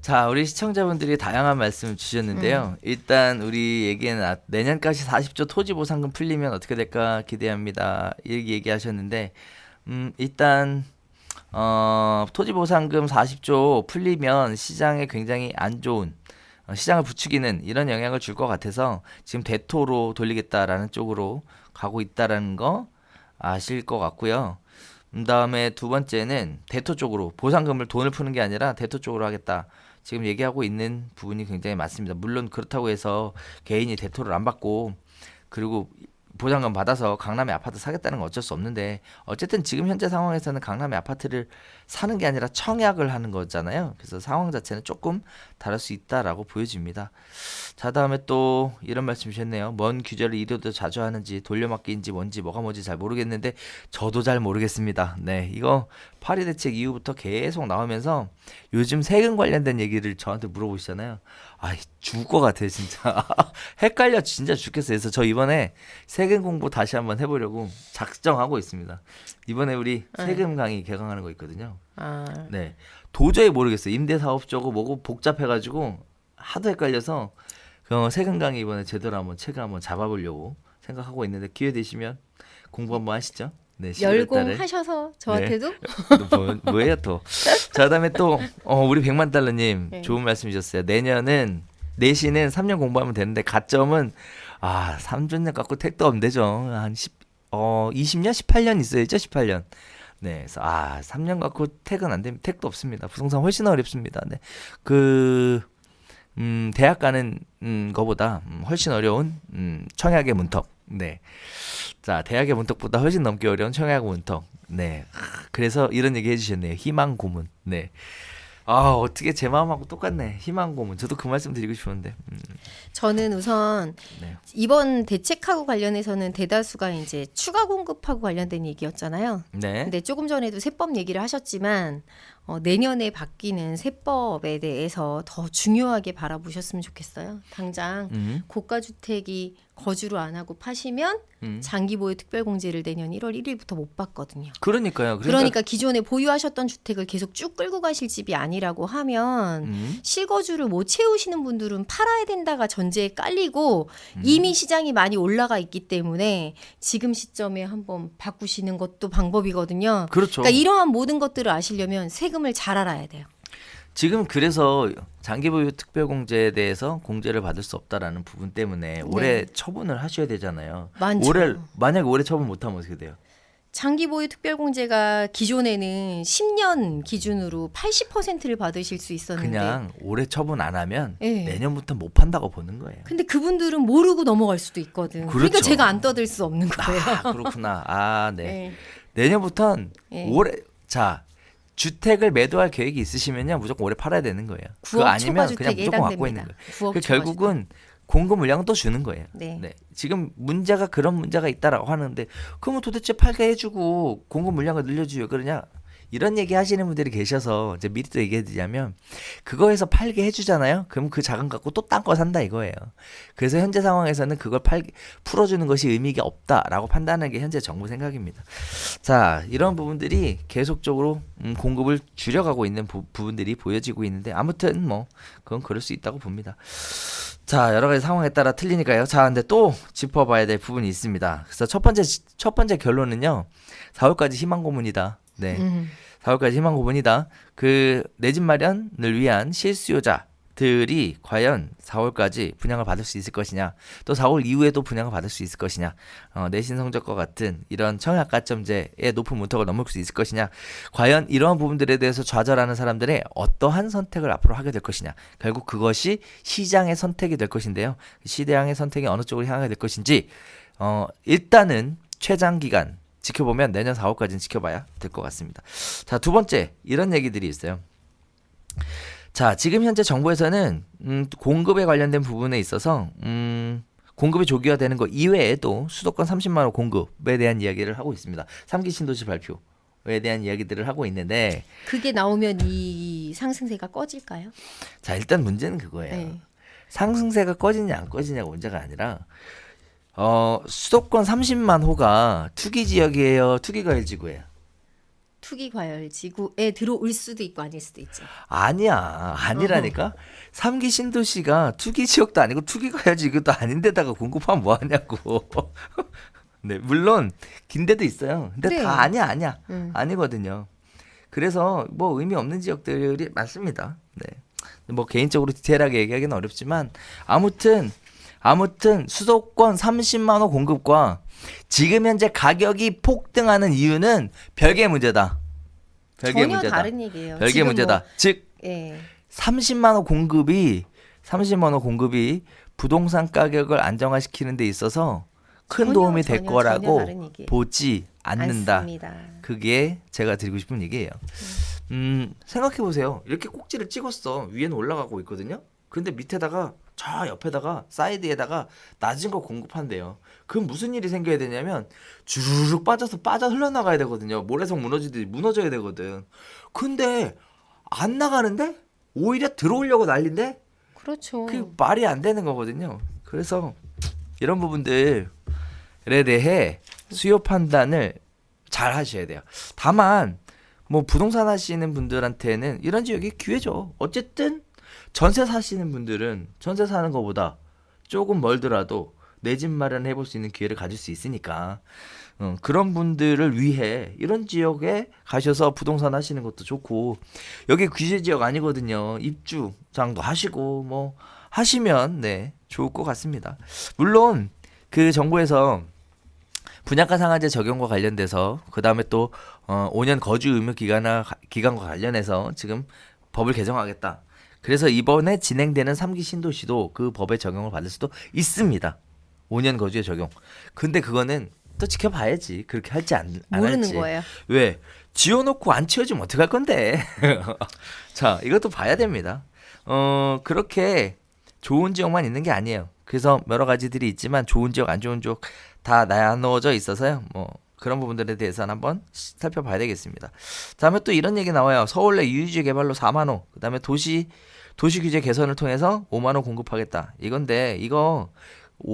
자, 우리 시청자분들이 다양한 말씀을 주셨는데요. 일단 우리 얘기는 내년까지 40조 토지 보상금 풀리면 어떻게 될까 기대합니다. 이렇게 얘기하셨는데, 일단 토지 보상금 40조 풀리면 시장에 굉장히 안 좋은 시장을 부추기는 이런 영향을 줄 것 같아서 지금 대토로 돌리겠다라는 쪽으로 가고 있다라는 거 아실 것 같고요. 그다음에 두 번째는 대토 쪽으로 보상금을 돈을 푸는 게 아니라 대토 쪽으로 하겠다. 지금 얘기하고 있는 부분이 굉장히 많습니다. 물론 그렇다고 해서 개인이 대토를 안 받고 그리고 보상금 받아서 강남에 아파트 사겠다는 건 어쩔 수 없는데 어쨌든 지금 현재 상황에서는 강남에 아파트를 사는 게 아니라 청약을 하는 거잖아요. 그래서 상황 자체는 조금 다를 수 있다라고 보여집니다. 자, 다음에 또 이런 말씀 주셨네요. 뭔 규제를 이래도 자주 하는지 돌려막기인지 뭔지 뭐가 뭔지 잘 모르겠는데 저도 잘 모르겠습니다. 네, 이거 파리 대책 이후부터 계속 나오면서 요즘 세금 관련된 얘기를 저한테 물어보시잖아요. 아, 죽을 것 같아요, 진짜. 헷갈려 진짜 죽겠어요. 그래서 저 이번에 세금 공부 다시 한번 해보려고 작정하고 있습니다. 이번에 우리 세금 강의 개강하는 거 있거든요. 아, 네, 도저히 모르겠어요. 임대사업자고 뭐고 복잡해가지고 하도 헷갈려서 세금 강의 이번에 제대로 한번 책을 한번 잡아보려고 생각하고 있는데 기회 되시면 공부 한번 하시죠. 네, 11월 달에. 열공하셔서 저한테도 뭐예요 또? 자, 그다음에 또 우리 100만 달러님 네. 좋은 말씀 주셨어요. 내년은 내신은 3년 공부하면 되는데 가점은 3년 갖고 택도 없면 되죠. 한 20년, 18년 있어야죠, 18년. 네, 그래서 3년 갖고 택은 안 됩니다. 택도 없습니다. 부동산 훨씬 어렵습니다. 네, 대학 가는 거보다 훨씬 어려운 청약의 문턱. 네. 자, 대학의 문턱보다 훨씬 넘기 어려운 청약 문턱. 네. 그래서 이런 얘기 해주셨네요. 희망 고문. 네. 어떻게 제 마음하고 똑같네. 희망 고문. 저도 그 말씀 드리고 싶었는데. 저는 우선 네. 이번 대책하고 관련해서는 대다수가 이제 추가 공급하고 관련된 얘기였잖아요. 네. 근데 조금 전에도 세법 얘기를 하셨지만 내년에 바뀌는 세법에 대해서 더 중요하게 바라보셨으면 좋겠어요. 당장 고가 주택이 거주를 안 하고 파시면 장기 보유 특별공제를 내년 1월 1일부터 못 받거든요. 그러니까요. 그러니까 기존에 보유하셨던 주택을 계속 쭉 끌고 가실 집이 아니라고 하면 실거주를 못 채우시는 분들은 팔아야 된다가 전제에 깔리고 이미 시장이 많이 올라가 있기 때문에 지금 시점에 한번 바꾸시는 것도 방법이거든요. 그렇죠. 그러니까 이러한 모든 것들을 아시려면 세금을 잘 알아야 돼요. 지금 그래서 장기 보유 특별공제에 대해서 공제를 받을 수 없다라는 부분 때문에 올해 처분을 하셔야 되잖아요. 많죠. 만약에 올해 처분 못하면 어떻게 돼요? 장기 보유 특별공제가 기존에는 10년 기준으로 80%를 받으실 수 있었는데 그냥 올해 처분 안 하면 네. 내년부터 못 판다고 보는 거예요. 근데 그분들은 모르고 넘어갈 수도 있거든. 그러니까 그렇죠. 제가 안 떠들 수 없는 거예요. 그렇구나. 네. 네. 내년부터는 네. 올해 주택을 매도할 계획이 있으시면요 무조건 올해 팔아야 되는 거예요. 그거 구억 아니면 그냥 초과주택에 무조건 갖고 있는 해당됩니다. 거예요. 구억 그 초과주택. 결국은 공급 물량은 또 주는 거예요. 네. 지금 문제가 그런 문제가 있다라고 하는데 그러면 도대체 팔게 해주고 공급 물량을 늘려주요 그러냐? 이런 얘기 하시는 분들이 계셔서 이제 미리 또 얘기해 드리자면 그거에서 팔게 해주잖아요. 그럼 그 자금 갖고 또 딴 거 산다 이거예요. 그래서 현재 상황에서는 그걸 풀어주는 것이 의미가 없다라고 판단하는 게 현재 정부 생각입니다. 자, 이런 부분들이 계속적으로 공급을 줄여가고 있는 부분들이 보여지고 있는데 아무튼 뭐 그건 그럴 수 있다고 봅니다. 자, 여러 가지 상황에 따라 틀리니까요. 자, 근데 또 짚어봐야 될 부분이 있습니다. 그래서 첫 번째 결론은요. 4월까지 희망 고문이다. 네. 4월까지 희망 고문이다. 내 집 마련을 위한 실수요자들이 과연 4월까지 분양을 받을 수 있을 것이냐, 또 4월 이후에도 분양을 받을 수 있을 것이냐, 내신 성적과 같은 이런 청약 가점제의 높은 문턱을 넘을 수 있을 것이냐, 과연 이러한 부분들에 대해서 좌절하는 사람들의 어떠한 선택을 앞으로 하게 될 것이냐, 결국 그것이 시장의 선택이 될 것인데요. 시장의 선택이 어느 쪽으로 향하게 될 것인지, 일단은 최장기간 지켜보면 내년 4월까지는 지켜봐야 될 것 같습니다. 자, 두 번째 이런 얘기들이 있어요. 자, 지금 현재 정부에서는 공급에 관련된 부분에 있어서 공급이 조기화되는 거 이외에도 수도권 30만 호 공급에 대한 이야기를 하고 있습니다. 3기 신도시 발표에 대한 이야기들을 하고 있는데 그게 나오면 이 상승세가 꺼질까요? 자, 일단 문제는 그거예요. 네. 상승세가 꺼지냐 안 꺼지냐가 문제가 아니라 수도권 30만 호가 투기 지역이에요, 투기 과열 지구예요? 투기 과열 지구에 들어올 수도 있고 아닐 수도 있죠. 아니야. 아니라니까. 3기 신도시가 투기 지역도 아니고 투기 가야지 이것도 아닌데다가 공급하면 뭐 하냐고. 네, 물론 긴 데도 있어요. 근데 그래. 다 아니야. 음. 아니거든요. 그래서 뭐 의미 없는 지역들이 많습니다. 네. 뭐 개인적으로 디테일하게 얘기하기는 어렵지만 아무튼 수도권 30만 호 공급과 지금 현재 가격이 폭등하는 이유는 별개의 문제다. 별개의 전혀 문제다. 다른 얘기예요. 별개의 지금 문제다. 즉 예. 30만 호 공급이 부동산 가격을 안정화시키는 데 있어서 큰 도움이 될 전혀 거라고 다른 얘기예요. 보지 않는다. 않습니다. 그게 제가 드리고 싶은 얘기예요. 생각해 보세요. 이렇게 꼭지를 찍었어. 위에는 올라가고 있거든요. 근데 밑에다가 저 옆에다가 사이드에다가 낮은 거 공급한대요. 그럼 무슨 일이 생겨야 되냐면 주르륵 빠져 흘러나가야 되거든요. 모래성 무너지듯이 무너져야 되거든. 근데 안 나가는데 오히려 들어오려고 난리인데 그렇죠. 그 말이 안 되는 거거든요. 그래서 이런 부분들에 대해 수요 판단을 잘 하셔야 돼요. 다만 뭐 부동산 하시는 분들한테는 이런 지역이 기회죠. 어쨌든 전세 사시는 분들은 전세 사는 것보다 조금 멀더라도 내 집 마련해 볼 수 있는 기회를 가질 수 있으니까 그런 분들을 위해 이런 지역에 가셔서 부동산 하시는 것도 좋고 여기 규제 지역 아니거든요. 입주장도 하시고 뭐 하시면 네 좋을 것 같습니다. 물론 그 정부에서 분양가 상한제 적용과 관련돼서 그 다음에 또 5년 거주 의무 기간과 관련해서 지금 법을 개정하겠다. 그래서 이번에 진행되는 3기 신도시도 그 법의 적용을 받을 수도 있습니다. 5년 거주의 적용. 근데 그거는 또 지켜봐야지. 그렇게 할지 안 모르는 할지. 거예요. 왜? 지어놓고 안 치워주면 어떡할 건데. 자, 이것도 봐야 됩니다. 그렇게 좋은 지역만 있는 게 아니에요. 그래서 여러 가지들이 있지만 좋은 지역, 안 좋은 지역 다 나누어져 있어서요. 뭐 그런 부분들에 대해서는 한번 살펴봐야 되겠습니다. 다음에 또 이런 얘기 나와요. 서울 내 유유지 개발로 4만 호. 그다음에 도시 규제 개선을 통해서 5만 호 공급하겠다. 이건데 이거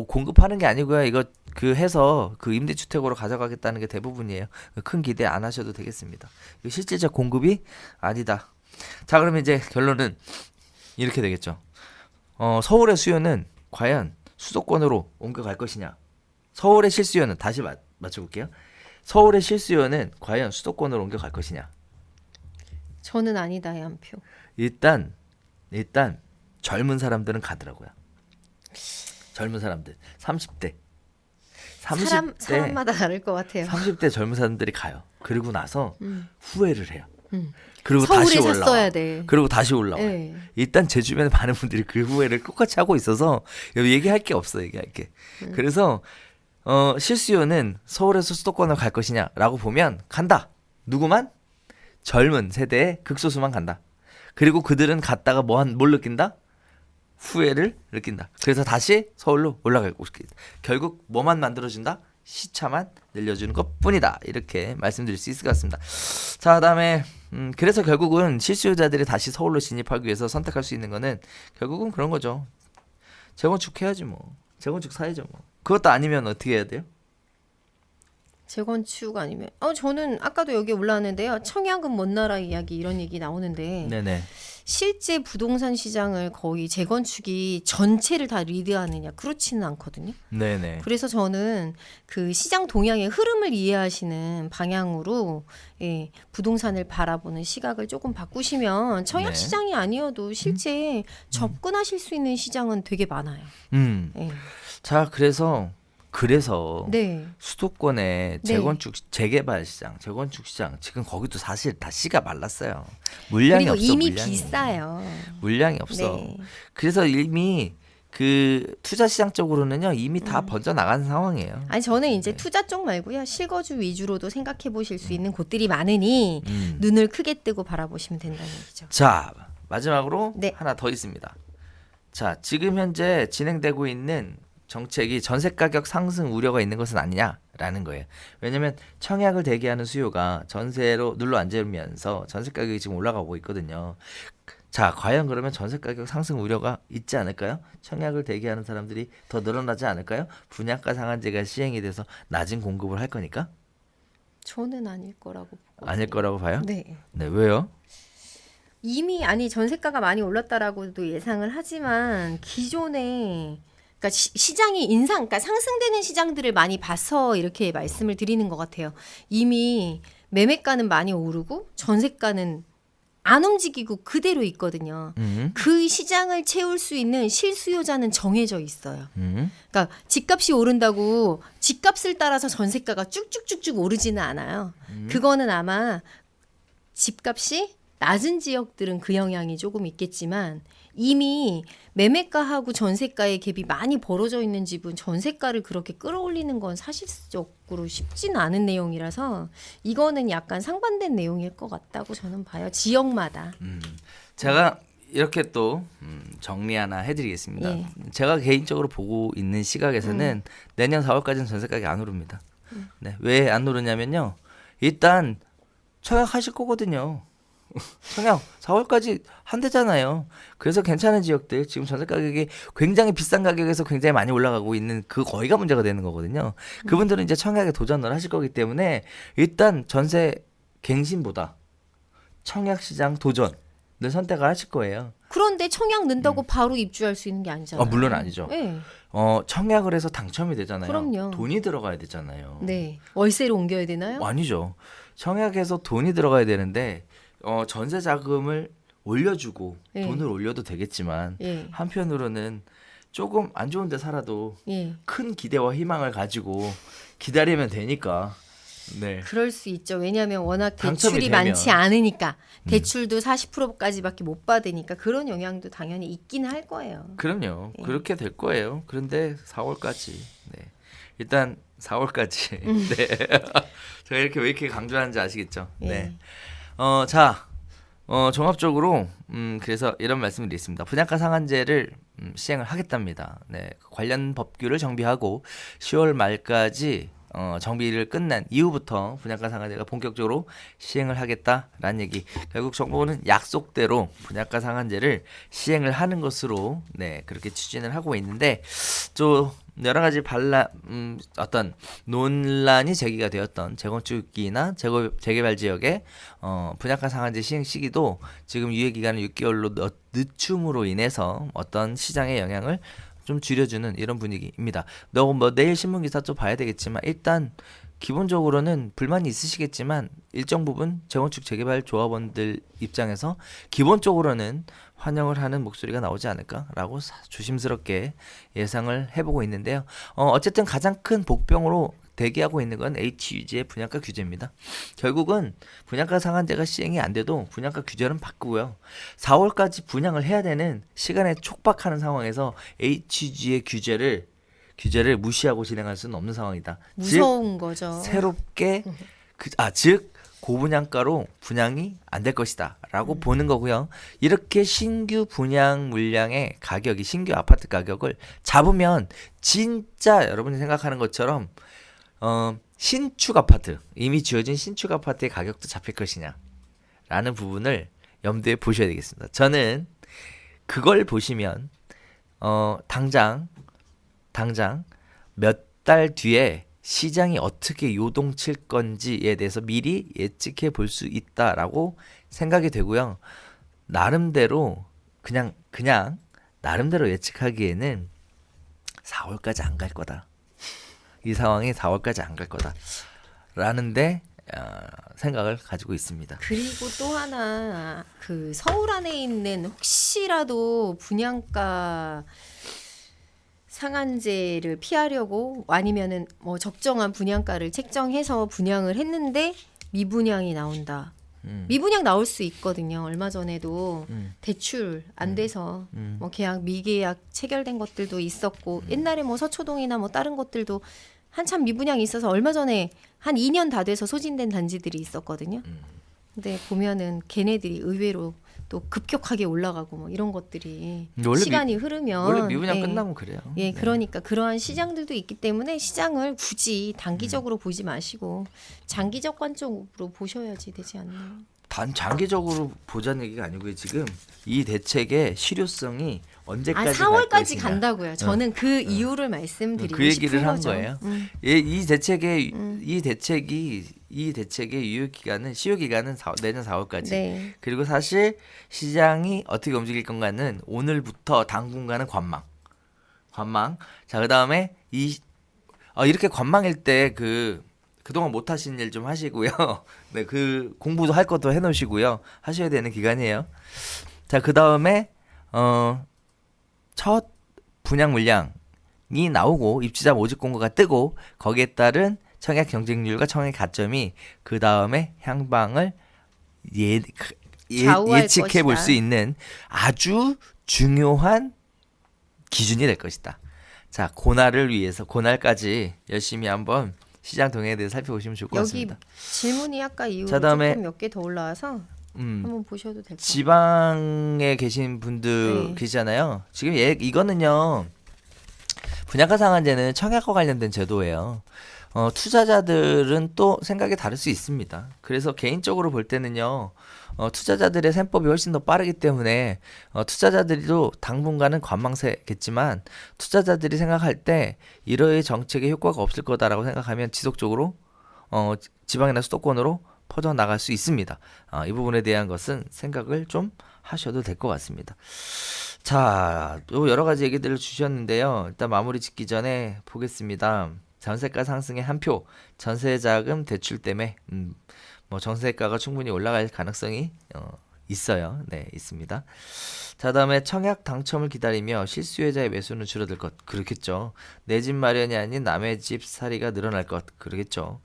공급하는 게 아니고요. 이거 그 해서 그 임대주택으로 가져가겠다는 게 대부분이에요. 큰 기대 안 하셔도 되겠습니다. 이거 실질적 공급이 아니다. 자, 그러면 이제 결론은 이렇게 되겠죠. 서울의 수요는 과연 수도권으로 옮겨갈 것이냐? 서울의 실수요는 다시 맞춰볼게요. 서울의 실수요는 과연 수도권으로 옮겨갈 것이냐? 저는 아니다의 한 표. 일단 젊은 사람들은 가더라고요. 젊은 사람들 30대 사람마다 다를 것 같아요. 30대 젊은 사람들이 가요. 그리고 나서 음. 후회를 해요. 음. 그리고 서울에 다시 올라와. 샀어야 돼. 그리고 다시 올라와요. 네. 일단 제 주변에 많은 분들이 그 후회를 똑같이 하고 있어서 얘기할 게 없어. 얘기할 게. 그래서 실수요는 서울에서 수도권으로 갈 것이냐라고 보면 간다. 누구만? 젊은 세대의 극소수만 간다. 그리고 그들은 갔다가 뭘 느낀다? 후회를 느낀다. 그래서 다시 서울로 올라가고 싶다. 결국 뭐만 만들어준다? 시차만 늘려주는 것뿐이다. 이렇게 말씀드릴 수 있을 것 같습니다. 자, 그다음에 그래서 결국은 실수요자들이 다시 서울로 진입하기 위해서 선택할 수 있는 거는 결국은 그런 거죠. 재건축 해야지 뭐. 재건축 사야죠 뭐. 그것도 아니면 어떻게 해야 돼요? 재건축 아니면 저는 아까도 여기 올라왔는데요. 청약은 먼 나라 이야기 이런 얘기 나오는데 네네. 실제 부동산 시장을 거의 재건축이 전체를 다 리드하느냐 그렇지는 않거든요. 네네. 그래서 저는 그 시장 동향의 흐름을 이해하시는 방향으로 부동산을 바라보는 시각을 조금 바꾸시면 청약 네. 시장이 아니어도 실제 접근하실 수 있는 시장은 되게 많아요. 예. 자, 그래서 네. 수도권의 재건축 재개발 시장, 재건축 시장 지금 거기도 사실 다 씨가 말랐어요. 물량이 그리고 없어. 이미 물량이. 비싸요. 물량이 없어. 네. 그래서 이미 그 투자 시장 쪽으로는요 이미 다 번져 나간 상황이에요. 아니 저는 이제 네. 투자 쪽 말고요 실거주 위주로도 생각해 보실 수 있는 곳들이 많으니 음. 눈을 크게 뜨고 바라보시면 된다는 얘기죠. 자, 마지막으로 네. 하나 더 있습니다. 자, 지금 현재 진행되고 있는 정책이 전세 가격 상승 우려가 있는 것은 아니냐라는 거예요. 왜냐하면 청약을 대기하는 수요가 전세로 눌러 앉으면서 전세 가격이 지금 올라가고 있거든요. 자, 과연 그러면 전세 가격 상승 우려가 있지 않을까요? 청약을 대기하는 사람들이 더 늘어나지 않을까요? 분양가 상한제가 시행이 돼서 낮은 공급을 할 거니까? 저는 아닐 거라고. 같거든요. 아닐 거라고 봐요? 네. 네, 왜요? 이미 아니 전세가가 많이 올랐다라고도 예상을 하지만 기존에 그러니까 시장이 그러니까 상승되는 시장들을 많이 봐서 이렇게 말씀을 드리는 것 같아요. 이미 매매가는 많이 오르고 전세가는 안 움직이고 그대로 있거든요. 그 시장을 채울 수 있는 실수요자는 정해져 있어요. 그러니까 집값이 오른다고 집값을 따라서 전세가가 쭉쭉쭉쭉 오르지는 않아요. 그거는 아마 집값이 낮은 지역들은 그 영향이 조금 있겠지만 이미 매매가하고 전세가의 갭이 많이 벌어져 있는 집은 전세가를 그렇게 끌어올리는 건 사실적으로 쉽지는 않은 내용이라서 이거는 약간 상반된 내용일 것 같다고 저는 봐요. 지역마다. 제가 이렇게 또 정리 하나 해드리겠습니다. 예. 제가 개인적으로 보고 있는 시각에서는 내년 4월까지는 전세 가격이 안 오릅니다. 네, 왜 안 오르냐면요. 일단 청약하실 거거든요. 청약 4월까지 한대잖아요. 그래서 괜찮은 지역들 지금 전세 가격이 굉장히 비싼 가격에서 굉장히 많이 올라가고 있는 그 거기가 문제가 되는 거거든요. 그분들은 이제 청약에 도전을 하실 거기 때문에 일단 전세 갱신보다 청약 시장 도전을 선택을 하실 거예요. 그런데 청약 는다고 바로 입주할 수 있는 게 아니잖아요. 물론 아니죠. 네. 청약을 해서 당첨이 되잖아요. 그럼요. 돈이 들어가야 되잖아요. 네. 월세로 옮겨야 되나요? 아니죠. 청약해서 돈이 들어가야 되는데 전세 자금을 올려주고 예. 돈을 올려도 되겠지만 예. 한편으로는 조금 안 좋은 데 살아도 예. 큰 기대와 희망을 가지고 기다리면 되니까. 네. 그럴 수 있죠. 왜냐하면 워낙 당첨이 대출이 되면. 많지 않으니까 대출도 40%까지밖에 못 받으니까 그런 영향도 당연히 있긴 할 거예요. 그럼요. 예. 그렇게 될 거예요. 그런데 4월까지. 네. 일단 4월까지. 네. 제가 이렇게 왜 이렇게 강조하는지 아시겠죠? 예. 네. 종합적으로 그래서 이런 말씀을 드리겠습니다. 분양가 상한제를 시행을 하겠답니다. 네, 관련 법규를 정비하고 10월 말까지 정비를 끝난 이후부터 분양가 상한제가 본격적으로 시행을 하겠다라는 얘기. 결국 정부는 약속대로 분양가 상한제를 시행을 하는 것으로 네 그렇게 추진을 하고 있는데 또 여러 가지 어떤 논란이 제기가 되었던 재건축이나 재개발 지역의 분양가 상한제 시행 시기도 지금 유예 기간을 6개월로 늦춤으로 인해서 어떤 시장의 영향을 좀 줄여주는 이런 분위기입니다. 내일 신문 기사 또 봐야 되겠지만 일단 기본적으로는 불만이 있으시겠지만 일정 부분 재건축 재개발 조합원들 입장에서 기본적으로는 환영을 하는 목소리가 나오지 않을까라고 조심스럽게 예상을 해보고 있는데요. 어쨌든 가장 큰 복병으로 대기하고 있는 건 HUG의 분양가 규제입니다. 결국은 분양가 상한제가 시행이 안 돼도 분양가 규제는 바꾸고요. 4월까지 분양을 해야 되는 시간에 촉박하는 상황에서 HUG의 규제를 무시하고 진행할 수는 없는 상황이다. 무서운 거죠. 새롭게 즉 고분양가로 분양이 안 될 것이다 라고 보는 거고요. 이렇게 신규 분양 물량의 가격이 신규 아파트 가격을 잡으면 진짜 여러분이 생각하는 것처럼 신축 아파트 이미 지어진 신축 아파트의 가격도 잡힐 것이냐 라는 부분을 염두에 보셔야 되겠습니다. 저는 그걸 보시면 당장 몇 달 뒤에 시장이 어떻게 요동칠 건지에 대해서 미리 예측해 볼 수 있다라고 생각이 되고요. 나름대로 그냥 나름대로 예측하기에는 4월까지 안 갈 거다. 이 상황이 4월까지 안 갈 거다. 라는데 생각을 가지고 있습니다. 그리고 또 하나 그 서울 안에 있는 혹시라도 분양가 상한제를 피하려고 아니면은 뭐 적정한 분양가를 책정해서 분양을 했는데 미분양이 나온다. 미분양 나올 수 있거든요. 얼마 전에도 대출 안 돼서 뭐 계약 미계약 체결된 것들도 있었고 옛날에 뭐 서초동이나 뭐 다른 것들도 한참 미분양이 있어서 얼마 전에 한 2년 다 돼서 소진된 단지들이 있었거든요. 근데 보면은 걔네들이 의외로 또 급격하게 올라가고 뭐 이런 것들이 시간이 흐르면 원래 미분양 예. 끝나면 그래요. 예, 그러니까 그러한 시장들도 있기 때문에 시장을 굳이 단기적으로 보지 마시고 장기적 관점으로 보셔야지 되지 않나요? 단 장기적으로 보자는 얘기가 아니고요. 지금 이 대책의 실효성이 언제까지 4월까지 간다고요. 저는 그 이유를 말씀드리고 그 얘기를 싶은 한 거죠. 거예요. 이 대책이 이 대책의 시효 기간은 내년 4월까지. 네. 그리고 사실 시장이 어떻게 움직일 건가는 오늘부터 당분간은 관망. 자, 그다음에 이렇게 관망일 때 그동안 못 하신 일 좀 하시고요. 네, 그 공부도 할 것도 해 놓으시고요. 하셔야 되는 기간이에요. 자, 그다음에 첫 분양 물량이 나오고 입주자 모집 공고가 뜨고 거기에 따른 청약 경쟁률과 청약 가점이 그 다음에 향방을 좌우할 예측해 볼 것이다. 수 있는 아주 중요한 기준이 될 것이다. 자, 고날까지 열심히 한번 시장 동향에 대해서 살펴보시면 좋을 것 여기 같습니다. 질문이 아까 이후로 자, 다음에 조금 몇 개 더 올라와서 한번 보셔도 될 것 같아요. 지방에 계신 분들 네. 계시잖아요. 지금 이거는요. 분양가 상한제는 청약과 관련된 제도예요. 투자자들은 또 생각이 다를 수 있습니다. 그래서 개인적으로 볼 때는요, 투자자들의 셈법이 훨씬 더 빠르기 때문에 투자자들도 당분간은 관망세겠지만 투자자들이 생각할 때 이러한 정책의 효과가 없을 거다라고 생각하면 지속적으로 지방이나 수도권으로 퍼져 나갈 수 있습니다. 이 부분에 대한 것은 생각을 좀 하셔도 될 것 같습니다. 자, 또 여러 가지 얘기들을 주셨는데요. 일단 마무리 짓기 전에 보겠습니다. 전세가 상승의 한 표, 전세자금 대출 때문에 뭐 전세가가 충분히 올라갈 가능성이 있어요. 네, 있습니다. 자, 다음에 청약 당첨을 기다리며 실수요자의 매수는 줄어들 것. 그렇겠죠. 내 집 마련이 아닌 남의 집 살이가 늘어날 것. 그러겠죠.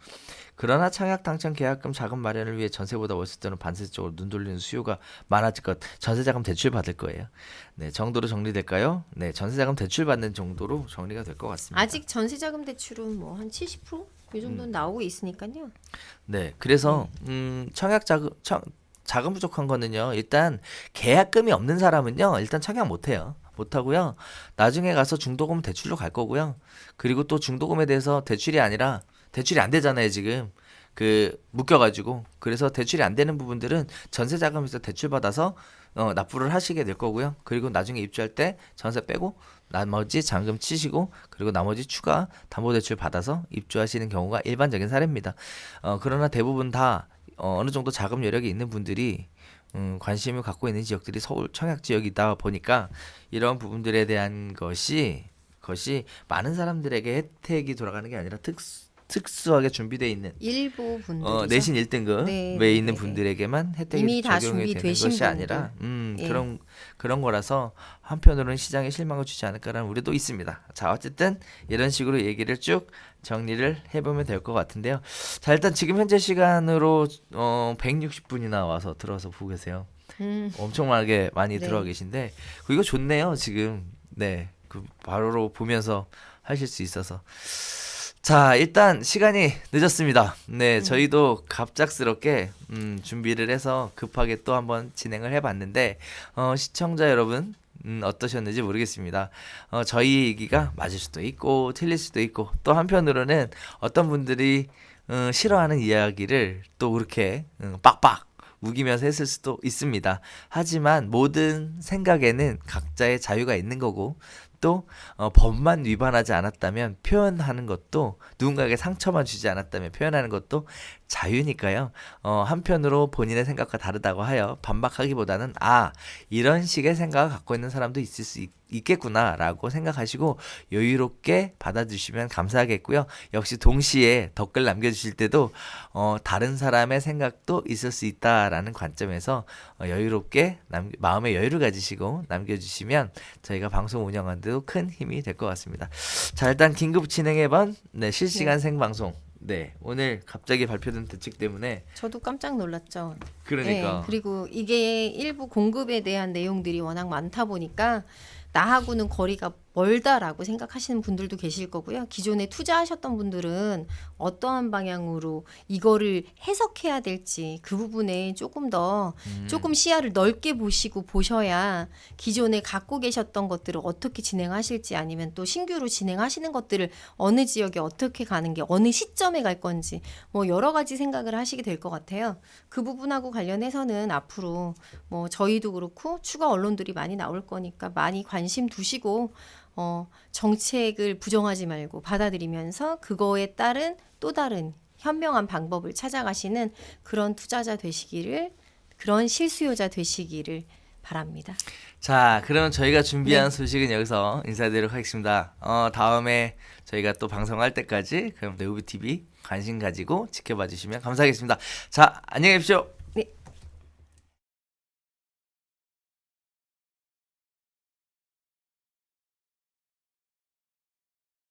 그러나 청약 당첨 계약금 자금 마련을 위해 전세보다 월세 또는 반세 쪽으로 눈 돌리는 수요가 많아질 것. 전세자금 대출 받을 거예요. 네, 정도로 정리될까요? 네, 전세자금 대출 받는 정도로 정리가 될 것 같습니다. 아직 전세자금 대출은 뭐 한 70%? 이 정도는 나오고 있으니까요. 네, 그래서 자금 부족한 거는요. 일단 계약금이 없는 사람은요. 일단 청약 못 해요. 못 하고요. 나중에 가서 중도금 대출로 갈 거고요. 그리고 또 중도금에 대해서 대출이 안 되잖아요, 지금. 묶여가지고. 그래서 대출이 안 되는 부분들은 전세자금에서 대출 받아서 납부를 하시게 될 거고요. 그리고 나중에 입주할 때 전세 빼고 나머지 잔금 치시고 그리고 나머지 추가 담보대출 받아서 입주하시는 경우가 일반적인 사례입니다. 그러나 대부분 다 어느 정도 자금 여력이 있는 분들이 관심을 갖고 있는 지역들이 서울 청약 지역이다 보니까 이런 부분들에 대한 것이 많은 사람들에게 혜택이 돌아가는 게 아니라 특수하게 준비되어 있는 일부 분들이죠. 내신 1등급에 네, 있는 네. 분들에게만 혜택이 이미 다 적용이 되는 준비되신 것이 아니라 예. 그런 거라서 한편으로는 시장에 실망을 주지 않을까라는 우려도 있습니다. 자, 어쨌든 이런 식으로 얘기를 쭉 정리를 해보면 될 것 같은데요. 자, 일단 지금 현재 시간으로 160분이나 와서 들어서 보고 계세요. 엄청나게 많이 네. 들어와 계신데 이거 좋네요. 지금 네, 바로 보면서 하실 수 있어서. 자, 일단 시간이 늦었습니다. 네, 저희도 갑작스럽게 준비를 해서 급하게 또 한번 진행을 해봤는데 시청자 여러분 어떠셨는지 모르겠습니다. 저희 얘기가 맞을 수도 있고 틀릴 수도 있고 또 한편으로는 어떤 분들이 싫어하는 이야기를 또 그렇게 빡빡 우기면서 했을 수도 있습니다. 하지만 모든 생각에는 각자의 자유가 있는 거고 또 법만 위반하지 않았다면 표현하는 것도 누군가에게 상처만 주지 않았다면 표현하는 것도 자유니까요. 한편으로 본인의 생각과 다르다고 하여 반박하기보다는 이런 식의 생각을 갖고 있는 사람도 있을 수 있겠구나라고 생각하시고 여유롭게 받아주시면 감사하겠고요. 역시 동시에 댓글 남겨주실 때도 다른 사람의 생각도 있을 수 있다라는 관점에서 여유롭게 마음의 여유를 가지시고 남겨주시면 저희가 방송 운영하는 데도 큰 힘이 될 것 같습니다. 자, 일단 긴급 진행해본 실시간 생방송. 네, 오늘 갑자기 발표된 대책 때문에 저도 깜짝 놀랐죠. 그러니까 네, 그리고 이게 일부 공급에 대한 내용들이 워낙 많다 보니까 나하고는 거리가 멀다라고 생각하시는 분들도 계실 거고요. 기존에 투자하셨던 분들은 어떠한 방향으로 이거를 해석해야 될지 그 부분에 조금 시야를 넓게 보셔야 기존에 갖고 계셨던 것들을 어떻게 진행하실지 아니면 또 신규로 진행하시는 것들을 어느 지역에 어떻게 가는 게 어느 시점에 갈 건지 뭐 여러 가지 생각을 하시게 될 것 같아요. 그 부분하고 관련해서는 앞으로 뭐 저희도 그렇고 추가 언론들이 많이 나올 거니까 많이 관심 두시고 정책을 부정하지 말고 받아들이면서 그거에 따른 또 다른 현명한 방법을 찾아가시는 그런 투자자 되시기를, 그런 실수요자 되시기를 바랍니다. 자, 그러면 저희가 준비한 네. 소식은 여기서 인사드리도록 하겠습니다. 다음에 저희가 또 방송할 때까지 그럼 네오비 TV 관심 가지고 지켜봐 주시면 감사하겠습니다. 자, 안녕히 계십시오.